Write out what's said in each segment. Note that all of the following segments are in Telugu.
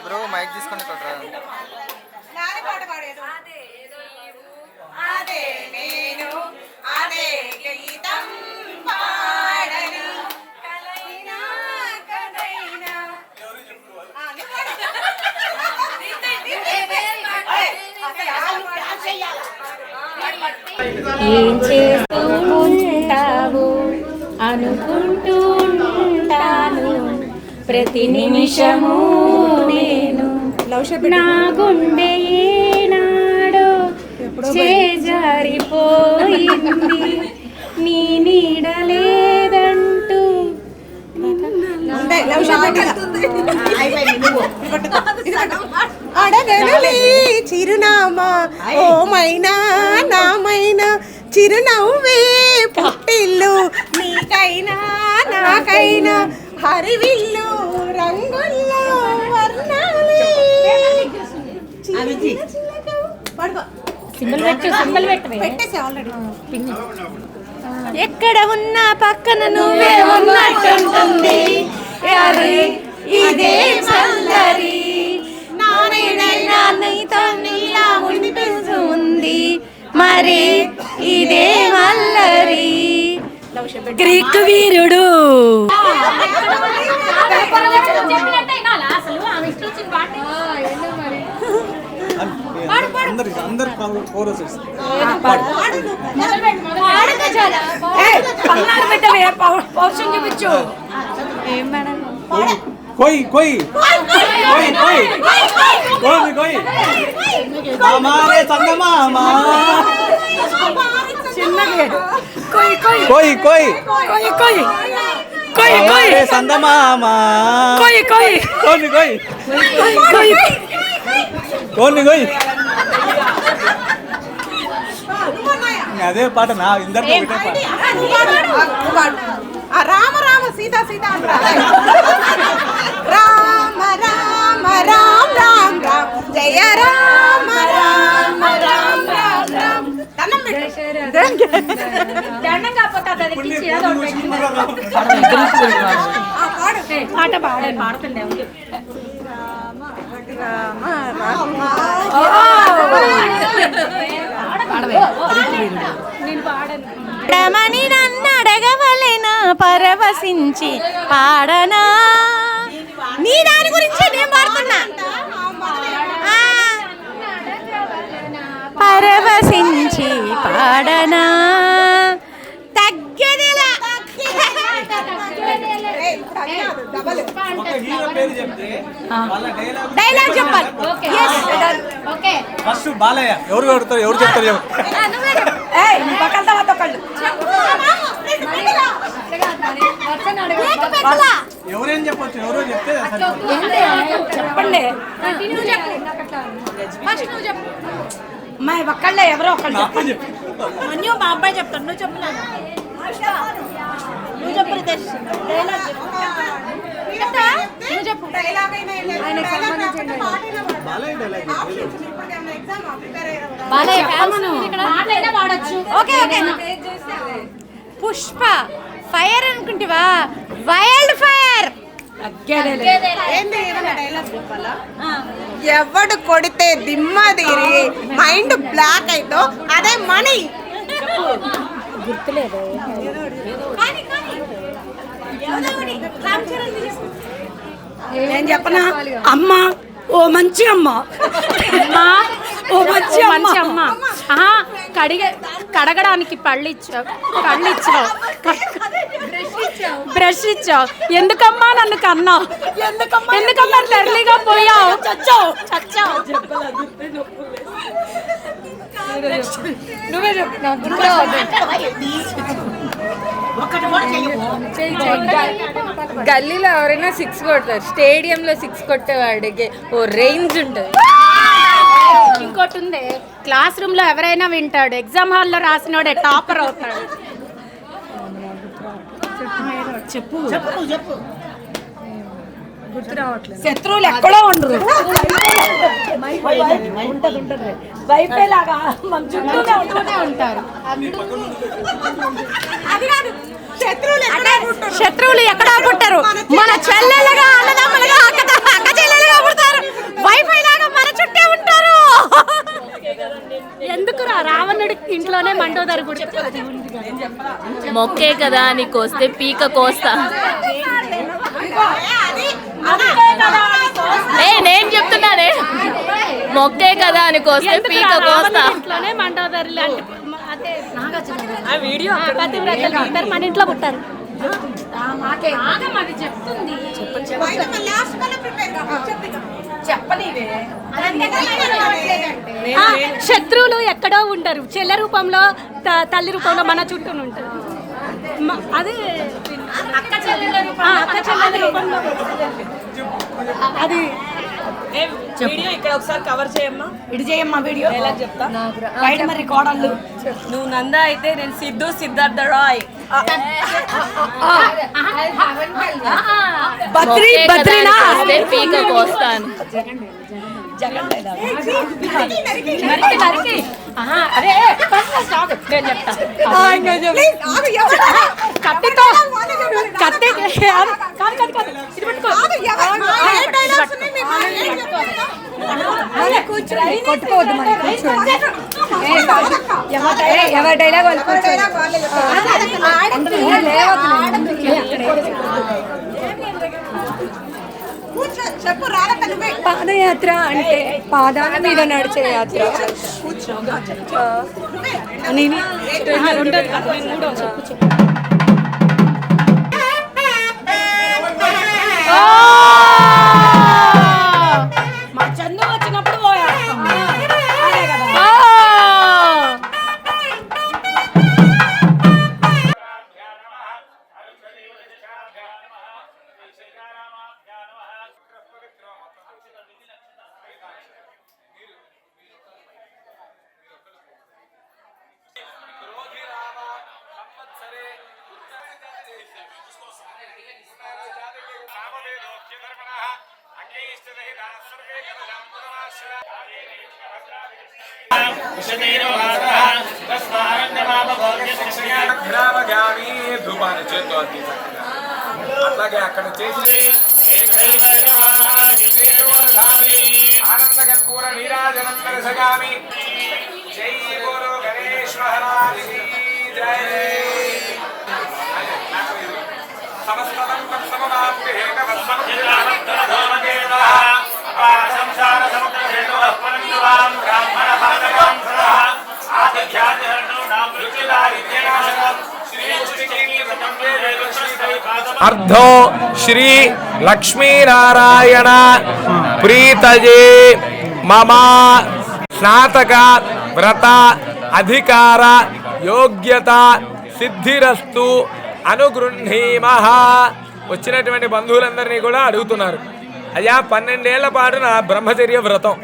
బ్రో మైక్ తీసుకొని కొట్టరా. అదే నేను అదే గీతం పాడను కలైనా కదైనా ఏం చేస్తూ ఉంటావు అనుకుంటూ ఉంటాను ప్రతి నిమిషము నేను నా గుండె ఏనాడో చేజారిపోయింది నీ నీడ లేదంటూ అడగనులే చిరునామా ఓ మైనా నామైనా చిరునవ్వే పుట్టిల్లు నీకైనా నాకైనా హరివిల్లు రంగుల్లో వర్ణాలే ఎక్కడ ఉన్నా పక్కన నువ్వే ఉన్నట్టుంటుంది ఇదే చల్లరి నానైనా నీతో నీలా ఉంటుంది మరి ఇదే మల్లరి గ్రీకు వీరుడు పౌరుషం చూపించు ఏం మేడం कोई कोई कोई कोई कोई कोई हमारे संग मामा कोई कोई कोई कोई कोई कोई कोई हमारे संग मामा कोई कोई कौन कोई कोई कौन कोई అదే పాట నా ఇందరితో ఒకటే పాట రామ రామ సీతా సీతా రామ రామ రామ రామ రామ జయ రామ రామ రామ రామ రామ దండం కాకపోతే పాట పాడండి పాడుతుండే పాడమని నన్ను అడగవలెనా పరవశించి పాడనా నీ దాని గురించి నేను పాడుతున్నా పరవశించి పాడనా తగ్గదిలా డైలాగ్ చెప్పాలి ఫస్ట్ బాలయ్య ఎవరు కొడతారు ఎవరు చెప్తారు ఎవరేం చెప్పొచ్చు ఎవరో చెప్తే చెప్పండి మా ఒక్కళ్ళే ఎవరో ఒకళ్ళు అన్యూ మా అబ్బాయి చెప్తాను నువ్వు చెప్పు నువ్వు చెప్పు రితేష్ నువ్వు చెప్పు ఆయనకు సంబంధించిన ఓకే ఓకే పుష్ప ఫైర్ అనుకుంటివా వైల్డ్ ఫైర్ ఎవడు కొడితే దిమ్మ తీరి మైండ్ బ్లాక్ అయితో అదే మనీ గుర్తులేదు నేను చెప్పనా అమ్మ ఓ మంచి అమ్మ ఓ మంచి అమ్మ కడగడానికి పళ్ళు ఇచ్చావు బ్రష్ ఇచ్చావు ఎందుకమ్మా నన్ను కన్నావు ఎందుకమ్మా తెరలిగా పోయావు చచ్చావు నువ్వే చెప్పు గల్లీలో ఎవరైనా 6 కొడతారు, స్టేడియంలో 6 కొట్టేవాడికి ఓ రేంజ్ ఉంటుంది. ఇంకోటి ఉంది, క్లాస్ రూమ్ లో ఎవరైనా వింటాడు, ఎగ్జామ్ హాల్లో రాసినోడే టాపర్ అవుతాడు. చెప్పు గుర్తు రావట్లేదు. శత్రువులు ఎక్కడో ఉండరు, వైఫై లాగా మన చుట్టూనే ఉంటూనే ఉంటారు. శత్రువులు ఎక్కడా పుట్టరు, మన చెల్లెలుగా అన్నదమ్ములుగా అక్క చెల్లెలుగా పుడతారు. ఎందుకు రావణుడి ఇంట్లోనే మండోదరి గుడి మొక్కే కదా నీకు వస్తే పీక కోస్తా. నేను చెప్తున్నానే మొక్కే కదా అని కోస్తే పీక కోస్తా. ఇంట్లోనే మండోదరి లాంటి వీడియో మన ఇంట్లో పుట్టారు. శత్రువులు ఎక్కడో ఉంటారు, చెల్లె రూపంలో తల్లి రూపంలో మన చుట్టూ ఉంటారు. అదే అక్క చెల్లెల రూపంలో అది వీడియో ఇక్కడ ఒకసారి కవర్ చేయమ్మా. ఇటు చేయమ్మా వీడియో ఎలా చెప్తా. బయట మరి కోడళ్ళు నువ్వు నందా అయితే నేను సిద్ధు సిద్ధార్థ రాయ్ పీక కోస్తాను. కత్తితో కత్తి కొట్టుకోవద్దు మరి ఎవరి డైలాగ్ వాళ్ళు పాదయాత్ర అంటే పాదాల మీద నడిచే యాత్ర. మా చందు వచ్చినప్పుడు ధూపాన్ని చేత్తో అట్లాగే అక్కడ చేసి ఆనంద కర్పూర నీరాజనం దర్శయామి. జై గురు గణేశ్ మహారాజ్ కీ జై. సమస్తతం సమవాప్తి హేతవస్మం సంసార సముద్ర హేతువస్మరం బ్రాహ్మణ పాదకం సదా ఆదిధ్యాత్మను నామృత్యుదారిత్యనాశనం అర్ధో శ్రీ లక్ష్మీనారాయణ ప్రీతయే మమ స్నాతక వ్రత అధికార యోగ్యత సిద్ధిరస్తు అనుగృహీమః. వచ్చినటువంటి బంధువులందరినీ కూడా అడుగుతున్నారు, అయ్యా 12 ఏళ్ల పాటు నా బ్రహ్మచర్య వ్రతం.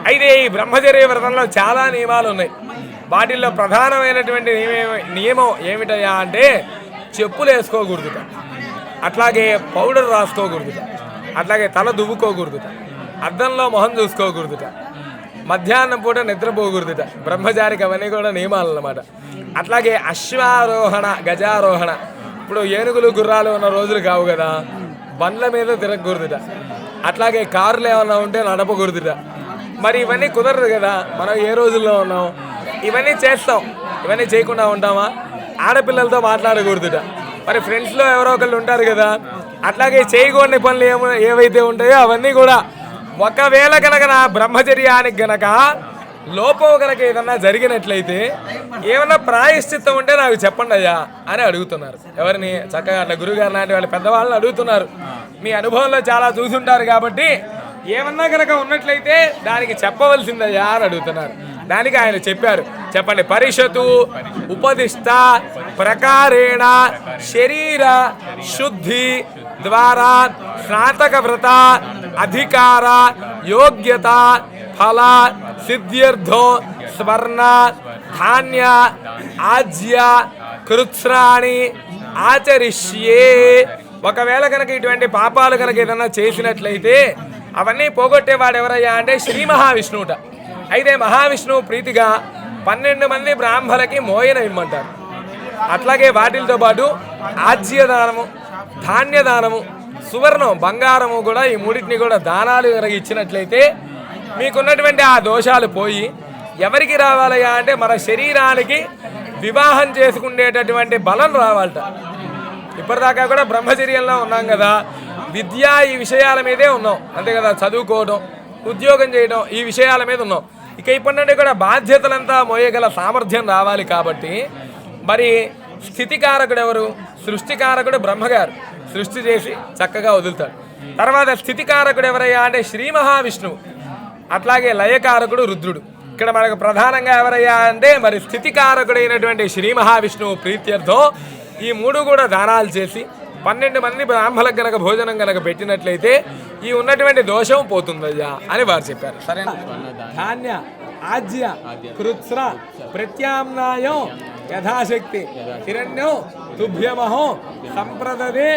అయితే ఈ బ్రహ్మచర్య వ్రతంలో చాలా నియమాలు ఉన్నాయి. వాటిల్లో ప్రధానమైనటువంటి నియమం ఏమిటయ్యా అంటే చెప్పులు వేసుకోకూడదుట, అట్లాగే పౌడర్ రాసుకోకూడదుట, అట్లాగే తల దువ్వుకోకూడదుట, అద్దంలో మొహం చూసుకోకూడదుట, మధ్యాహ్నం పూట నిద్రపోకూడదుట. బ్రహ్మచారికి అవన్నీ కూడా నియమాలు అన్నమాట. అట్లాగే అశ్వారోహణ గజారోహణ, ఇప్పుడు ఏనుగులు గుర్రాలు ఉన్న రోజులు కావు కదా, బండ్ల మీద తిరగకూడదుట. అట్లాగే కార్లు ఏమన్నా ఉంటే నడపకూడదుట. మరి ఇవన్నీ కుదరదు కదా, మనం ఏ రోజుల్లో ఉన్నాం, ఇవన్నీ చేస్తాం. ఇవన్నీ చేయకుండా ఉంటామా? ఆడపిల్లలతో మాట్లాడకూడదుట. మరి ఫ్రెండ్స్లో ఎవరో ఒకళ్ళు ఉంటారు కదా, అట్లాగే చేయకూడని పనులు ఏవైతే ఉంటాయో అవన్నీ కూడా. ఒకవేళ కనుక నా బ్రహ్మచర్యానికి గనక లోపం కనుక ఏదన్నా జరిగినట్లయితే ఏమన్నా ప్రాయశ్చిత్తం ఉంటే నాకు చెప్పండి అయ్యా అని అడుగుతున్నారు. ఎవరిని? చక్కగా అట్లా గురుగారు లాంటి వాళ్ళ పెద్దవాళ్ళని అడుగుతున్నారు. మీ అనుభవంలో చాలా చూసుంటారు కాబట్టి ఏమన్నా కనుక ఉన్నట్లయితే దానికి చెప్పవలసిందయ్యా అని అడుగుతున్నారు. దానికి ఆయన చెప్పారు, చెప్పండి. పరిషతు ఉపదిష్ట ప్రకారేణ శరీర శుద్ధి ద్వారా స్నాతక వ్రత అధికార యోగ్యత ఫల సిద్ధ్యర్థో స్వర్ణ ధాన్య ఆజ్య కృత్స్రాణి ఆచరిష్యే. ఒకవేళ కనుక ఇటువంటి పాపాలు కనుక ఏదన్నా చేసినట్లయితే అవన్నీ పోగొట్టేవాడు ఎవరయ్యా అంటే శ్రీ మహావిష్ణువుట. అయితే మహావిష్ణువు ప్రీతిగా 12 మంది బ్రాహ్మలకి మోయన ఇమ్మంటారు. అట్లాగే వాటితో పాటు ఆజ్యదానము, ధాన్యదానము, సువర్ణం బంగారము కూడా, ఈ మూడింటిని కూడా దానాలు కనుక ఇచ్చినట్లయితే మీకున్నటువంటి ఆ దోషాలు పోయి ఎవరికి రావాలయ్యా అంటే మన శరీరానికి వివాహం చేసుకునేటటువంటి బలం రావాలట. ఇప్పటిదాకా కూడా బ్రహ్మచర్యంలో ఉన్నాం కదా, విద్య ఈ విషయాల మీదే ఉన్నాం అంతే కదా, చదువుకోవడం ఉద్యోగం చేయడం ఈ విషయాల మీద ఉన్నాం. ఇక ఇప్పటి నుండి కూడా బాధ్యతలంతా మోయగల సామర్థ్యం రావాలి. కాబట్టి మరి స్థితికారకుడు ఎవరు? సృష్టికారకుడు బ్రహ్మగారు సృష్టి చేసి చక్కగా వదులుతాడు. తర్వాత స్థితికారకుడు ఎవరయ్యా అంటే శ్రీ మహావిష్ణువు, అట్లాగే లయకారకుడు రుద్రుడు. ఇక్కడ మనకు ప్రధానంగా ఎవరయ్యా అంటే మరి స్థితికారకుడైనటువంటి శ్రీ మహావిష్ణువు ప్రీత్యర్థం ఈ మూడు కూడా దానాలు చేసి 12 మంది బ్రాహ్మణులకు గనక భోజనం గనక పెట్టినట్లయితే ఈ ఉన్నటువంటి దోషం పోతుందయ్యా అని వారు చెప్పారు. సరే, ధాన్య ఆజ్య కృత్స్ర ప్రత్యామ్నాయం యథాశక్తి హిరణ్యం తుభ్యమహో సంప్రదదే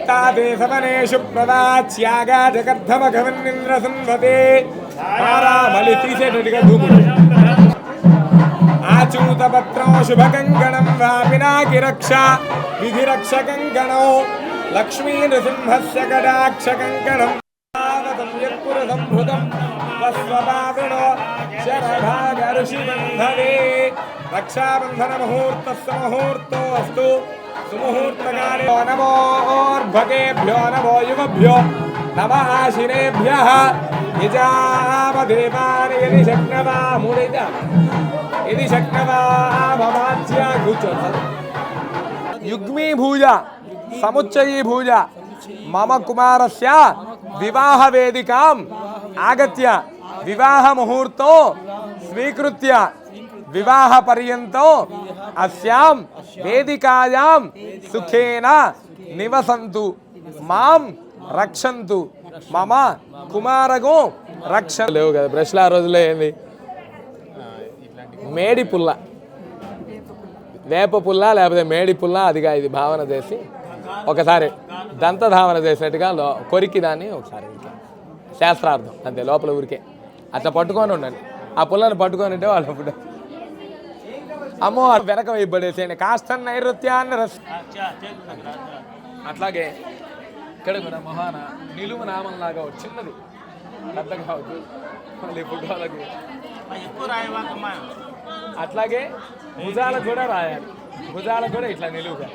తాదేశమనేషు ప్రదాచ్యాగా జగద్ధమఘవన్నింద్ర సంవతే మళ్ళీ తీసేటట్టుగా దూకుడు ఆచూతపత్రం శుభకంకణం వాపినాకిరక్ష విధిరక్షకంకణో లక్ష్మీ నృసింహస్య కటాక్షకంకణం సంభృతం స్వస్వపాదృణో శరభాగరుషిబంధనే రక్షాబంధన ముహూర్తస్య ముహూర్తో అస్తు సుముహూర్తకాలే నమోర్భగేభ్యో నమో యువభ్యో నమ ఆశినేభ్యః నిజామదేవాని యది శక్నవా మూడైతే ఇది శక్నవాచ్య కూర్చోండి. యుగ్మీ భూజ సముచ్చయీ భూజ మమ కుమారస్య వివాహ వేదికాం ఆగత్య వివాహ ముహూర్తం స్వీకృత్య వివాహ పర్యంతం అస్యాం వేదికాయాం సుఖేన నివసంతు మాం రక్షంతు మమ కుమారగో రక్ష. లేవు కదా బ్రష్లు ఆ రోజుల్లో ఏంది, మేడి పుల్ల, వేప పుల్ల లేకపోతే మేడి పుల్ల, అదిగా ఇది భావన చేసి ఒకసారి దంతధావన చేసినట్టుగా కొరికి దాన్ని ఒకసారి శాస్త్రార్థం అంతే, లోపల ఊరికే అట్లా పట్టుకొని ఉండండి. ఆ పుల్లని పట్టుకొని ఉంటే వాళ్ళు అప్పుడు అమ్మో వెనక వేయబడేసేయండి. కాస్త నైరుత్యాన్ని అట్లాగే ఇక్కడ కూడా మహాన నిలువు నామంలాగా చిన్నది పెద్దగా అవుతుంది మళ్ళీ ఫోటోలకు. అట్లాగే భుజాలకు కూడా రాయాలి, భుజాలకు కూడా ఇట్లా నిలువుగా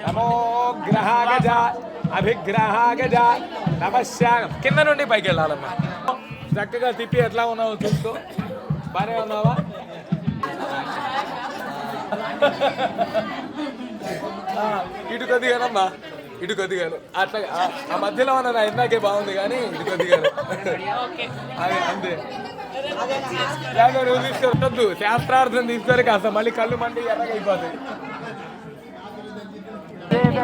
నమో గ్రహాగజ అభిగ్రహాగజ నమస్యాగం. కింద నుండి పైకి వెళ్ళాలమ్మా. చక్కగా తిప్పి ఎట్లా ఉన్నావో చూస్తూ బాగానే ఉన్నావా? ఇటు కొద్దిగానమ్మా, ఇటు కొద్దిగాను అట్లా ఆ మధ్యలో ఉన్న నా ఇందాకే బాగుంది కానీ ఇటు కొద్దిగాను అదే అంతే. నువ్వు తీసుకొద్దు, శాస్త్రార్థం తీసుకొని కాస్త మళ్ళీ కళ్ళు మండి ఎర్రగా అయిపోతుంది.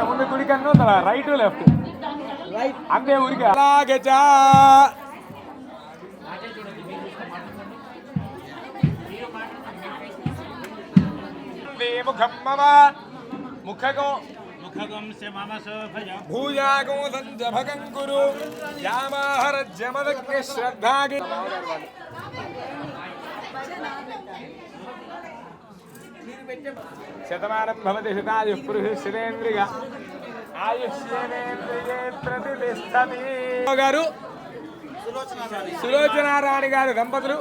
ముందు కుడి కన్ను రైట్ లెఫ్ట్ అంతే ఊరికి అలాగే ముఖగో భూయాగో సంజభగం కురు యామాహరజ్యమదగ్ని శ్రద్ధాగి. శతమానం భవతి శతాయుః పురుషः శతేంద్రియ ఆయుష్యేంద్రియే ప్రతిష్టతి. గారు సులోచనారాణి గారు దంపతులు,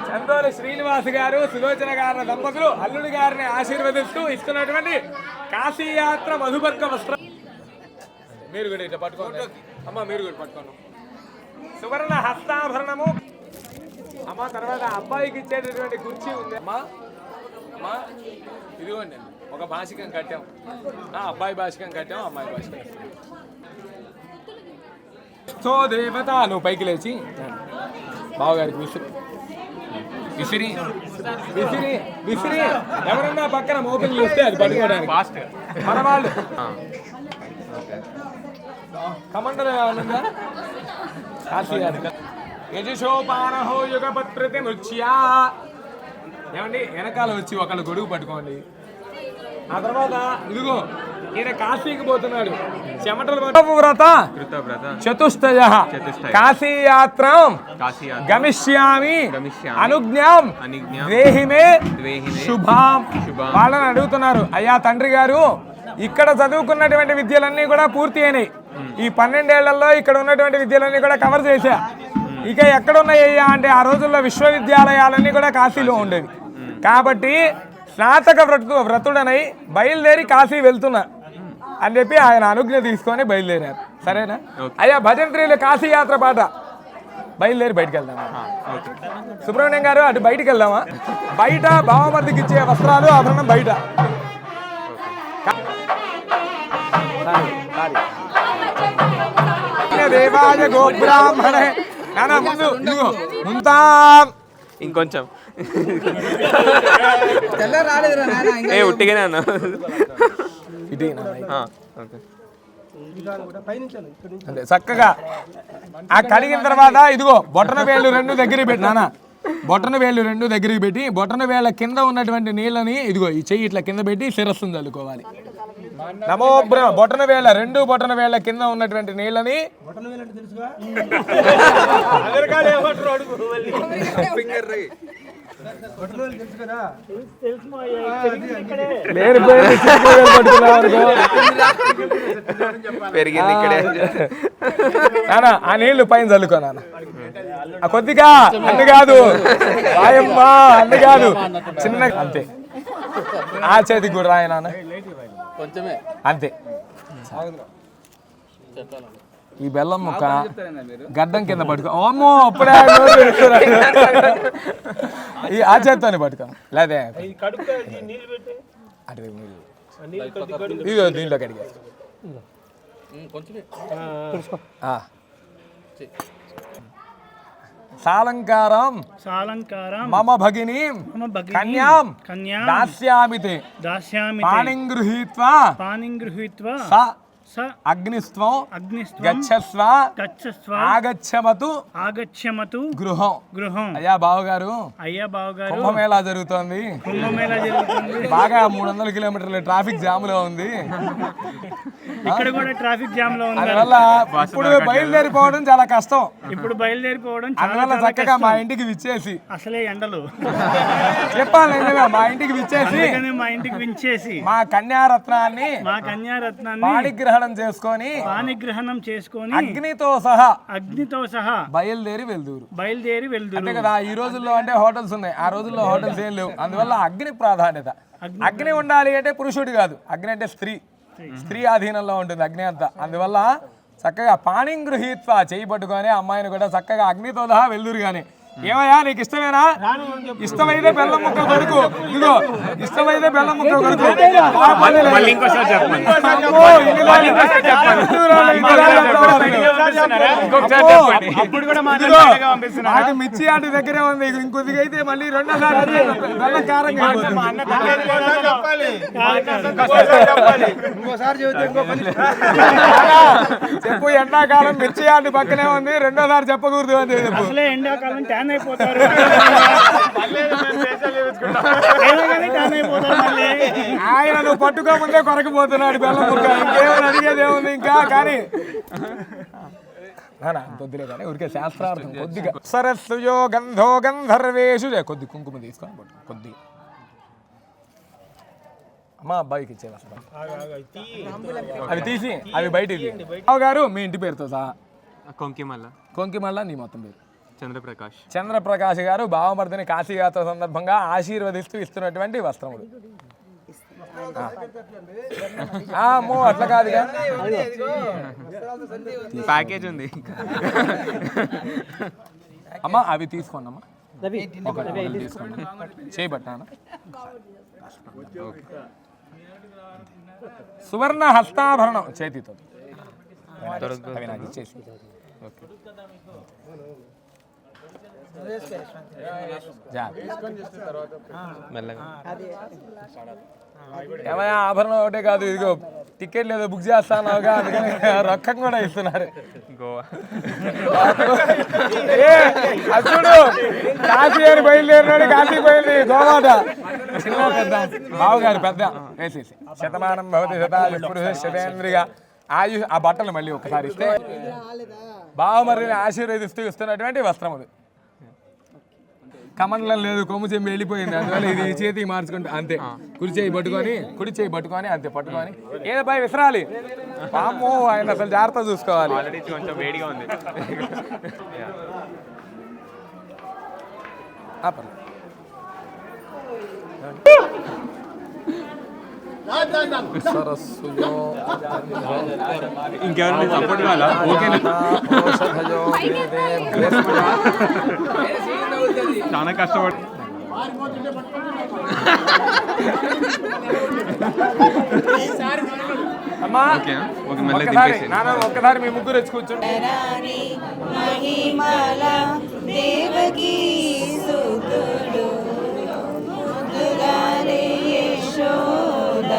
చందోలి శ్రీనివాస్ గారు సులోచన గారి దంపతులు అల్లుడి గారిని ఆశీర్వదిస్తూ ఇస్తున్నటువంటి కాశీయాత్ర మధుపర్క వస్త్రం. మీరు కూడా ఇట్లా పట్టుకోండి అమ్మ, మీరు కూడా పట్టుకోండి. సువర్ణ హస్తాభరణము అమ్మ. తర్వాత అబ్బాయికి ఇచ్చేటటువంటి కుర్చీ ఉంది అమ్మా. అమ్మా ఇదిగోండి, ఒక భాషికం కట్టాం, అబ్బాయి భాషికం కట్టాం, అమ్మాయి భాషికం. సో దేవత నువ్వు పైకి లేచి బావగారికి విసిరి విసిరి విసిరి విసిరి ఎవరన్నా పక్కన మోపిల్ చూస్తే అది పట్టుకోవడానికి మన వాళ్ళు. కమండలు ఏమన్నా యజుషోపానహో యుగపత్రతి నృత్యా. ఏమండి వెనకాల వచ్చి ఒకళ్ళు గొడుగు పట్టుకోండి. ఆ తర్వాత ఇదిగో ఈయన కాశీకి పోతున్నాడు, చెమటలు వ్రత చతుష్టయ కాశీయాత్రం గమిష్యామి అనుజ్ఞాం దేహి మే శుభాం. వాళ్ళని అడుగుతున్నారు, అయ్యా తండ్రి గారు ఇక్కడ చదువుకున్నటువంటి విద్యలన్నీ కూడా పూర్తి అయినాయి, ఈ 12 ఏళ్లలో ఇక్కడ ఉన్నటువంటి విద్యలన్నీ కూడా కవర్ చేశా. ఇక ఎక్కడ ఉన్నాయ్యా అంటే ఆ రోజుల్లో విశ్వవిద్యాలయాలన్నీ కూడా కాశీలో ఉండేవి. కాబట్టి స్నాతక వ్రతుడనై బయలుదేరి కాశీ వెళ్తున్నా అని చెప్పి ఆయన అనుజ్ఞ తీసుకొని బయలుదేరారు. సరేనా అయ్యా? భజంత్రీలు కాశీ యాత్ర పాట బయలుదేరి బయటికి వెళ్దామా? సుబ్రహ్మణ్యం గారు అటు బయటికి వెళ్దామా? బయట భావమర్దికి ఇచ్చే వస్త్రాలు ఆభరణం బయట. దేవాయ గోబ్రాహ్మణే నానా ముందు ముంతా ఇంకొంచెం ఉట్టిగానే అన్నా. అంటే చక్కగా ఆ కడిగిన తర్వాత ఇదిగో బొట్టన వేళ్ళు 2 దగ్గరికి పెట్టి నాన్న, బొట్టన వేళ్ళు 2 దగ్గరికి పెట్టి బొట్టన వేళ్ళ కింద ఉన్నటువంటి నీళ్ళని ఇదిగో ఈ చెయ్యి ఇట్లా కింద పెట్టి శిరస్సును చల్లుకోవాలి. నమో బొట్టన వేళ్ళ 2 బొట్టన వేళ్ళ కింద ఉన్నటువంటి నీళ్ళని పెరిగింది ఇక్కడే. నానా ఆ నీళ్లు పైన చల్లుకో నాన్న. కొద్దిగా అన్ని కాదు రాయమ్మా, అన్ని కాదు చిన్న అంతే. ఆ చేతికి కూడా రాయ నాన్న అంతే. ఈ బెల్లం ముక్క గడ్డం కింద పట్టుకో. అమ్మో అప్పుడే ఈ ఆ చేత్తోనే పట్టుకో. లేదే ఇదిగో దీంట్లో కడిగా సాలంకారం మమ భగిని కన్యాం దాస్యామితే పాణింగృహీత్వా అగ్నిస్త్వం గచ్చస్వ ఆగచ్చమతు గృహం. అయ్యా బావగారు కుంభమేళా జరుగుతోంది. బాగా 300 కిలోమీటర్ల ట్రాఫిక్ జామ్ లో ఉంది. ఇక్కడ కూడా ట్రాఫిక్ జామ్ లో ఉంది. అందువల్ల ఇప్పుడు బయలుదేరిపోవడం చాలా కష్టం. అందువల్ల చక్కగా మా ఇంటికి విచ్చేసి అసలే ఎండలు చెప్పాలి మా ఇంటికి విచ్చేసి మా కన్యారత్నాన్ని పాణిగ్రహణం చేసుకొని అగ్నితో సహా బయలుదేరి వెళ్దూరు. అంతే కదా. ఈ రోజుల్లో అంటే హోటల్స్ ఉన్నాయి, ఆ రోజుల్లో హోటల్స్ ఏం లేవు. అందువల్ల అగ్ని ప్రాధాన్యత. అగ్ని ఉండాలి అంటే పురుషుడు కాదు, అగ్ని అంటే స్త్రీ ఆధీనంలో ఉంటుంది అగ్ని అంతా. అందువల్ల చక్కగా పాణింగృహీత్వ చేయి పట్టుకొని అమ్మాయిని కూడా చక్కగా అగ్నితో సహా వెళ్దూరు. కానీ ఏమయ్యా నీకు ఇష్టమేనా? ఇష్టమైతే బెల్లం ముక్క కొడుకు. ఇదిగో ఇష్టమైతే బెల్లం ముక్క కొడుకు. నాకు మిర్చి ఆంటీ దగ్గరే ఉంది. ఇంకొద్దిగా అయితే మళ్ళీ 2సారి బెల్లం కారంగా చెప్పు. ఎండాకాలం మిర్చి ఆంటీ పక్కనే ఉంది, 2సారి చెప్పకూడదు అని చెప్పు. ఎండాకాలం అయిపోతారు. ఆయన నువ్వు పట్టుకోముందే కొరకపోతున్నాడు బెల్లం ముక్క. ఇంకేమైనా అడిగేదేముంది ఇంకా? కానీ కొద్దిలే కానీ ఊరికే శాస్త్రార్థం కొద్దిగా. సరస్సుయో గంధో గంధర్వేషు కొద్ది కుంకుమ తీసుకొని కొద్దిగా అమ్మా అబ్బాయికి ఇచ్చేవా అవి తీసి అవి బయటికి. గారు మీ ఇంటి పేరుతో సహా కొంకిమల్ల నీ మొత్తం పేరు చంద్రప్రకాష్ గారు బావమర్దిని కాశీయాత్ర సందర్భంగా ఆశీర్వదిస్తూ ఇస్తున్నటువంటి వస్త్రములు. అమ్మో అట్లా కాదుగా, ప్యాకేజ్ ఉంది అమ్మా. అవి తీసుకోండి అమ్మా, తీసుకోండి చేయబట్టానా. సువర్ణ హస్తాభరణం చేతితో అవి నాకు ఇచ్చేసి. ఏమయ్యా ఆభరణం ఒకటే కాదు, ఇదిగో టికెట్ లేదో బుక్ చేస్తానావుగా, అందుకని రొక్కం కూడా ఇస్తున్నారు. అసలు కాశీ అని బయలుదేరినాడు, కాశీ బయలుదేరి గోవాట. చిన్న పెద్ద బావగారు పెద్ద వేసేసి శతమానం భవతి శతాయు పురుష శతేంద్రియ ఆయు. ఆ బట్టలు మళ్ళీ ఒకసారి ఇస్తే బావమరిని ఆశీర్వదిస్తూ ఇస్తున్నటువంటి వస్త్రములు. కమండలం లేదు, కొమ్ము చెంబి వెళ్ళిపోయింది, అందువల్ల ఇది ఈ చేతికి మార్చుకుంటే అంతే. కుడి చేయి పట్టుకొని అంతే పట్టుకొని ఏదో పై విసరాలి. పాము ఆయన అసలు జాగ్రత్త చూసుకోవాలి. ఆల్రెడీ కొంచెం వేడిగా ఉంది. ఇంకెవరైనా సపోర్ట్ కావాలా? ఓకేనా? చాలా కష్టపడి అమ్మా ఓకేనా? ఓకే, మళ్ళీ దింపేసి ఒక్కసారి మీ ముగ్గురు వచ్చి కూర్చోండి. మహిమల దేవకీ సుతుడు ముద్దుగానే యశోద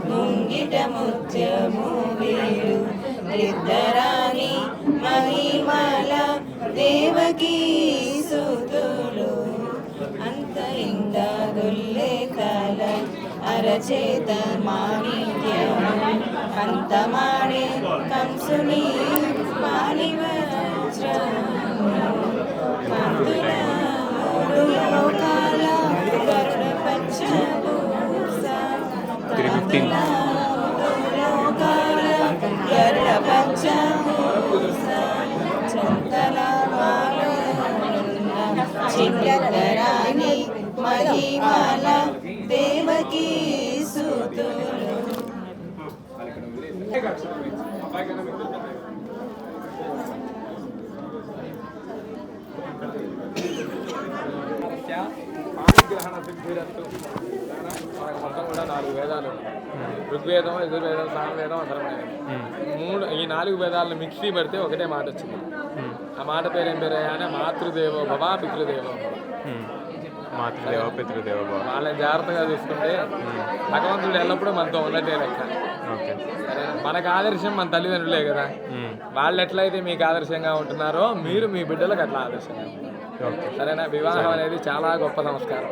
ముంగిట ముత్యము వీడు ఇద్దరాని మహిమల దేవకీ సుతుడు అంత ఇందదుల్లే కల అరచేత మాణిక్యము అంతమాడే కంసుని మాణివజ్రము కందుల మూడు లోకాల గరుడ పచ్చభూష కందుల మూడు లోకాల గరుడ పచ్చభూష చంతల చిన్నరాణి మహిమల దేవకీ సుతుడు. పాణిగ్రహణ సిద్ధిరస్తు. మనకు మొత్తం కూడా 4 వేదాలు, ఋగ్వేదం, యజుర్వేదం, సామవేదం, అథర్వవేదం. ఈ 4 వేదాలను మిక్సీ పెడితే ఒకటే మాట వచ్చింది. ఆ మాట పేరు ఏం పేరు అంటే మాతృదేవో భవ పితృదేవో భవ. మాతృదేవ పితృదేవ భవ. వాళ్ళని జాగ్రత్తగా చూసుకుంటే భగవంతుడు ఎల్లప్పుడూ మనతో ఉన్నట్టే లెక్క. ఓకే, సరేనా? మనకు ఆదర్శం మన తల్లిదండ్రులే కదా. వాళ్ళు ఎట్లయితే మీకు ఆదర్శంగా ఉంటున్నారో మీరు మీ బిడ్డలకు అట్లా ఆదర్శంగా ఉంటారు. సరేనా? వివాహం అనేది చాలా గొప్ప సంస్కారం.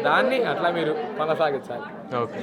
దాన్ని అట్లా మీరు కొనసాగించాలి. ఓకే.